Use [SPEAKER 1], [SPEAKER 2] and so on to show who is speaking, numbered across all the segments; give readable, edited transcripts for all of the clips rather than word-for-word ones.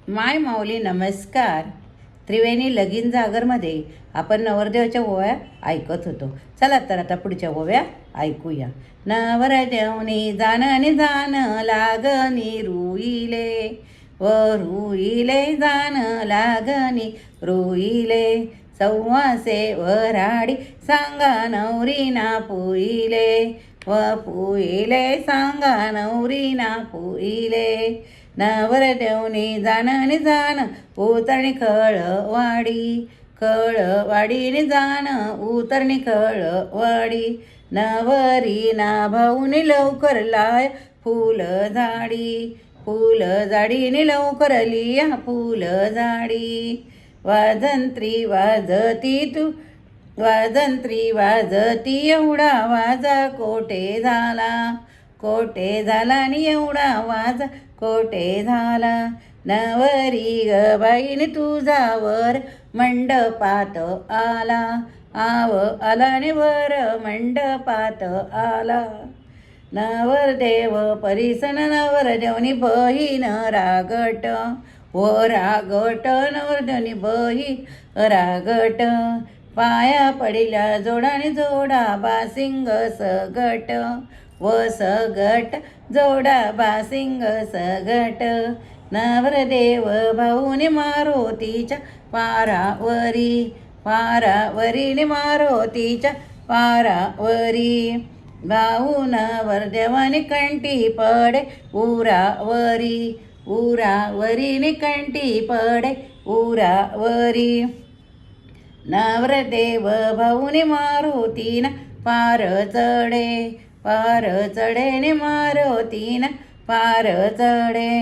[SPEAKER 1] माय माऊली नमस्कार. त्रिवेणी लगीन जागरमध्ये आपण नवरदेवाच्या ओव्या ऐकत होतो. चला तर आता पुढच्या ओव्या ऐकूया. नवरदेवनी जाण आणि जाण लागणी रुईले व रुईले जाण लागणी रुईले सव्वासे वराडी सांगा नवरी ना पुईले व पुईले सांगा नवरी ना पुईले नवरदेवनी जाण जाण उतरणी खळवाडीने जाण उतरणी खळवाडी नवरी ना भाऊनी लवकर लाय फुल झाडीने लवकर लिया फुल झाडी वाजंत्री वाजती एवढा वाजा कोठे झाला आणि एवढा वाजा कोठे झाला नवरी ग बाईने तुझावर मंडपात आला आणि वर मंडपात आला नवरदेव परिसन नवरदेवनी बहीण रागट नवरदेवनी बहीण रागट पाया पडिल्या जोडाने जोडा बासिंग सगट व सगट जोडा बासिंग सगट नवरदेव भाऊने मारुतीच्या पारावरीने मारुतीच्या पारावरी भाऊ नवरदेवाने कंठी पडे उरावरीने कंठी पडे उरावरी नवरदेव भाऊने मारुतीन पार चढे मारुतीन पार चढे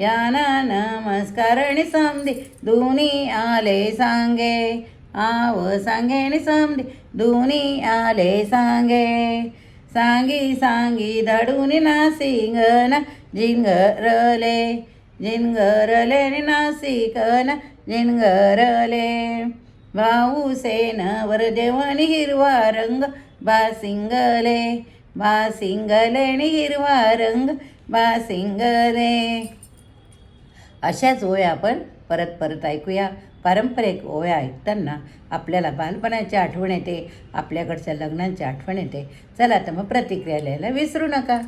[SPEAKER 1] याना नमस्कारणी समधी दोन्ही आले सांगे सांगेने समधी दोन्ही आले सांगे सांगी धाडून नासिंगन जिनगरले नासिकन जिनगरले भाऊ सेन वरदेवनी हिरवा रंग बासिंगले हिरवा रंग बासिंगले. अशाच ओव्या आपण परत ऐकूया. पारंपरिक ओव्या ऐकताना आपल्याला बालपणाची आठवण येते, आपल्याकडच्या लग्नांची आठवण येते. चला तर मग प्रतिक्रिया लिहायला विसरू नका.